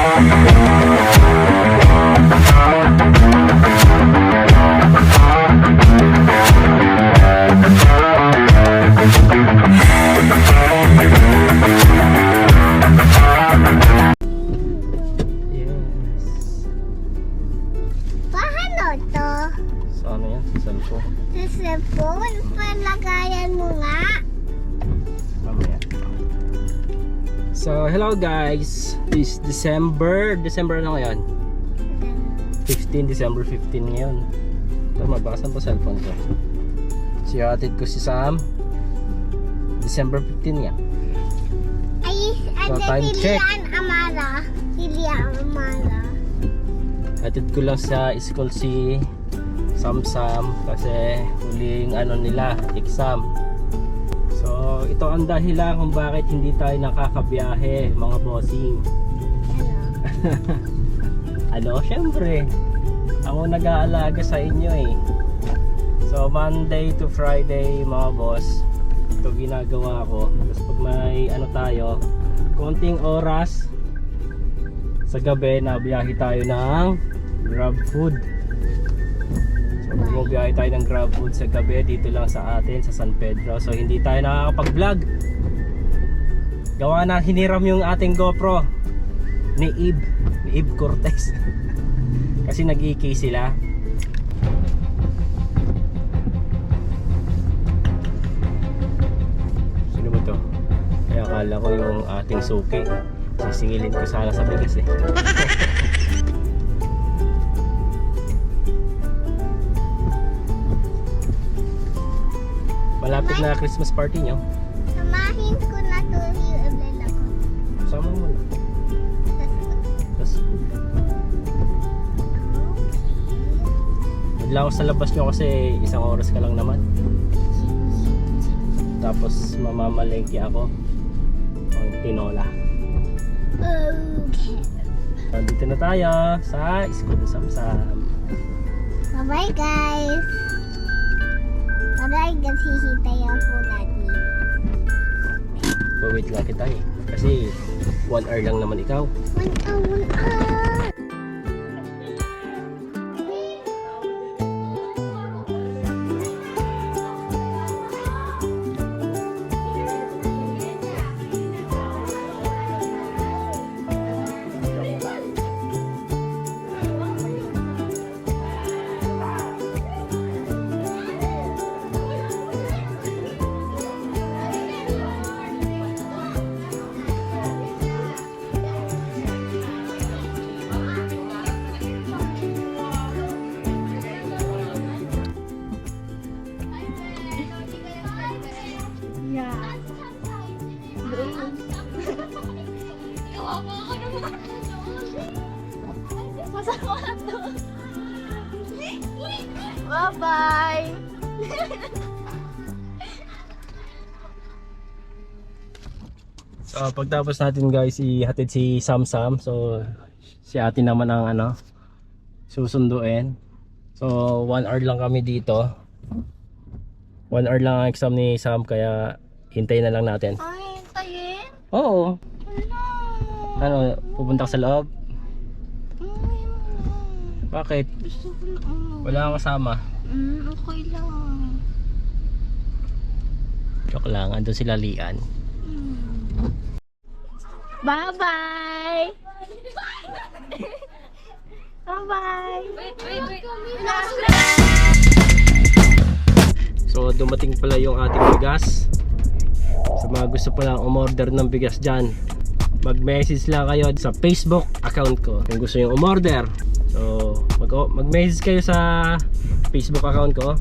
Paano to? Sa ano yan? Sa cellphone. Sa cellphone? Palagayan mo nga. Mamaya. So, hello guys. This December ano ngayon? 15, December 15 ngayon. Ito, mabakasan pa cellphone ko. Sihatid ko si Sam. December 15 nga. Ay, So, time si check. Lian Amara. Si Lian Amara. Hatid ko lang sa school si Sam kasi huling ano nila, exam. So, ito ang dahilan kung bakit hindi tayo nakakabiyahe, mga bossing. Ano, syempre, ako nag-aalaga sa inyo eh. So, Monday to Friday, mga boss, ito ginagawa ko. Tapos pag may ano tayo, konting oras, sa gabi, nabiyahe tayo ng Grab Food. So, bumabiyahe tayo ng Grab Food sa gabi, dito lang sa atin, sa San Pedro. So, hindi tayo nakakapag-vlog. Gawa na, hiniram yung ating GoPro ni Ib Cortez. Kasi nag-EK sila. Sino ba to? Kaya akala ko yung ating suki. Sisingilin ko sana sa bigas eh. Malapit na Christmas party nyo. Samahin ko na to yung umbrella ko. Sama mo na. Tapos, lang ako sa labas nyo kasi isang oras ka lang naman. Tapos mamamalengke ako ang tinola. Okay. Dito na tayo sa School Samsam. Bye-bye guys. Bye-bye guys. Hihintay ako natin. Wait lang kita eh. Kasi 1 hour lang naman ikaw. 1 hour. Bye-bye. So pagtapos natin guys ihatid si Samsam. So si ate naman ang ano susunduin. So 1 hour lang kami dito. 1 hour lang ang exam ni Sam kaya hintayin na lang natin. Ay, hintayin? Oo. Wala. Ano, pupunta ka sa loob? Ay, Bakit? gusto ko na ano. Wala kang kasama. Okay lang. Joke lang, andun sila Lian. Bye-bye. Bye-bye. Wait. So dumating pala yung ating bigas. Sa mga gusto pala umorder ng bigas dyan, mag-message lang kayo sa Facebook account ko kung gusto nyo umorder. So mag-message kayo sa Facebook account ko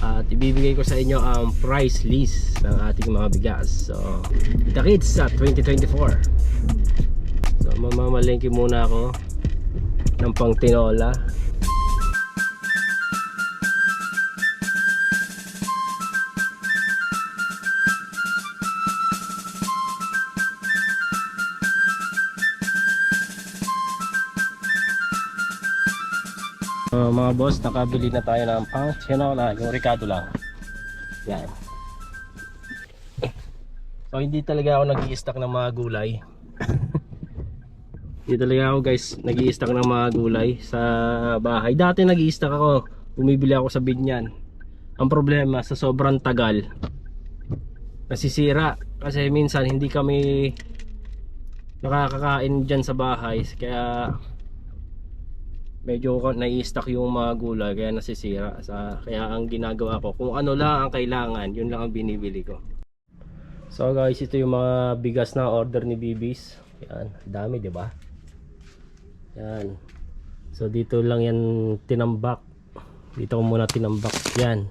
at ibibigay ko sa inyo ang price list ng ating mga bigas. So the kids sa 2024. So mamamalengke muna ako ng pang tinola. Mga boss, nakabili na tayo ng pang tinola, yung Ricardo lang. Yan. So hindi talaga ako nag-i-stock ng mga gulay. Dito talaga ako guys, nag-i-stock ng mga gulay sa bahay. Dati nag-i-stock ako, bumibili ako sa Binyan. Ang problema, sa sobrang tagal, nasisira. Kasi minsan hindi kami nakakakain dyan sa bahay. Kaya medyo nai-stock yung mga gulay, kaya nasisira. Kaya ang ginagawa ko, kung ano lang ang kailangan, yun lang ang binibili ko. So guys, ito yung mga bigas na order ni Bibis. Yan, dami, di ba? Yan. So dito lang yan tinambak. Dito ko muna tinambak yan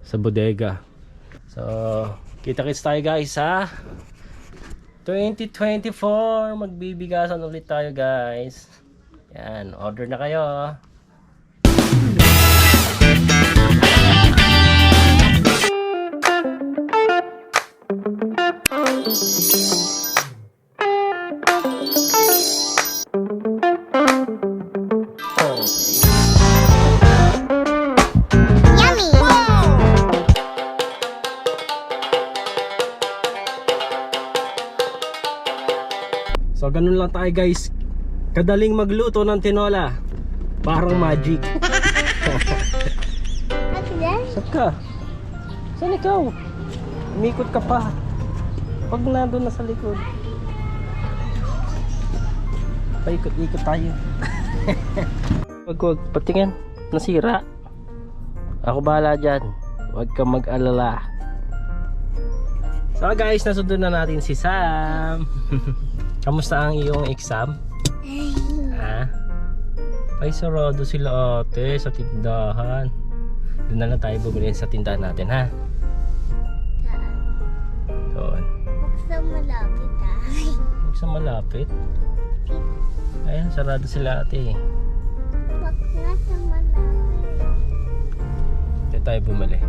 sa bodega. So kita-kits tayo guys sa 2024. Magbibigasan ulit tayo guys. Yan, order na kayo. Yummy! So ganun lang tayo guys. Kadaling magluto ng tinola. Parang magic. What's this? Saan ka? Saan ikaw? Umikot ka pa. Pag nandun na sa likod. Paikot-ikot tayo. Wag, patingin. Nasira. Ako bahala dyan. Huwag kang mag-alala. So guys, nasundan na natin si Sam. Kamusta ang iyong exam? Ha? Ay, sarado sila ate sa tindahan. Doon na lang tayo bumili sa tindahan natin, ha? Doon. Huwag sa malapit ay. Huwag sa malapit. Ayun, sarado sila ate. Huwag nga sa malapit. Dito tayo bumili.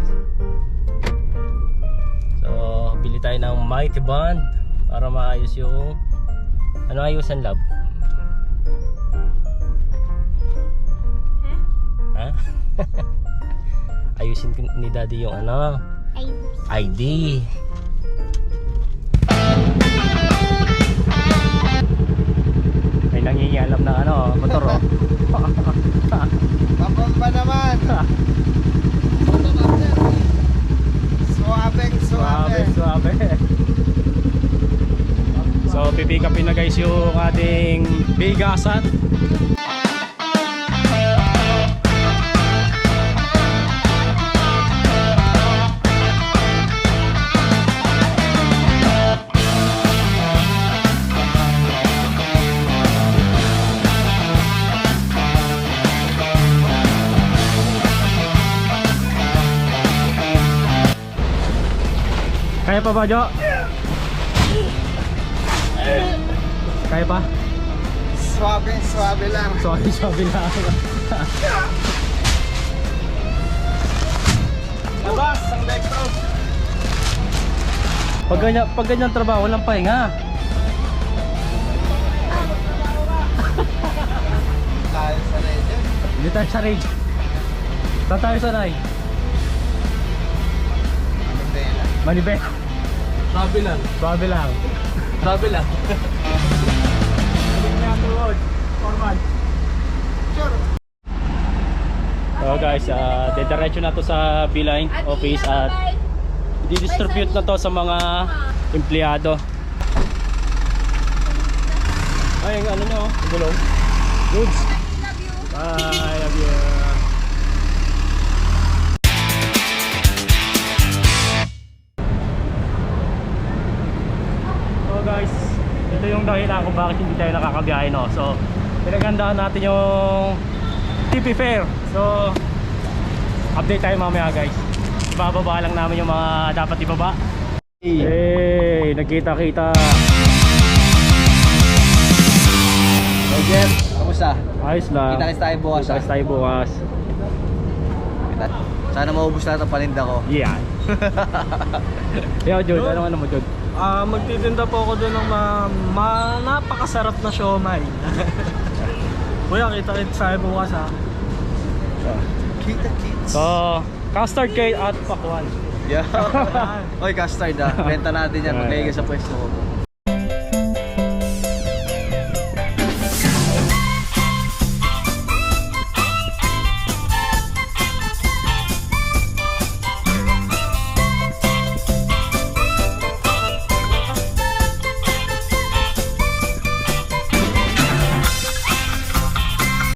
So, bili tayo ng Mighty Bond para maayos yung ano, ayusan lab. Ha? Ayusin ni daddy yung ano, Ay, ID. May nangingialam na ano, motor oh. Pabomba naman. Suabeng, Suabe, suabe. So, pipick upin na guys yung ating bigasan. Kaya pa ba, Jo? Kaya pa? Suabeng, suabe lang. Sorry, sabi lang. Labas, ang elektro. Pag ganyan trabaho, walang pahinga. Tayo sa radio. Hindi tayo sa rage. Saan tayo sanay? Manibela. Manibet. Suabe lang. Suabe lang. Suabe lang. So guys, dediretso na to sa Beeline office at di-distribute na to sa mga empleyado. Ay, ano nyo? Gulong. Goods. Bye, love you. So guys, ito yung dahilan kung bakit hindi tayo nakakabiyahe, no? So, pinaghandaan natin yung TP Fair. So, update tayo mamaya guys. Ibababa lang namin yung mga dapat ibaba. Hey, nagkita-kita. Hey Jeff, kamusta? Ayos lang. Kita-kits tayo bukas. Kita-kits tayo bukas. Sana maubos lahat ang paninda ko. Yeah. Yo, Jod, ano mo, Jod? Magtitinda po ako doon ng napakasarap na siomay. Kuya, kita-kits tayo bukas ha. Kita-kits. So, custard cake at pakwan. Yeah. Oy, custard ah. Benta natin yan. Maglagay ka sa pwesto ko.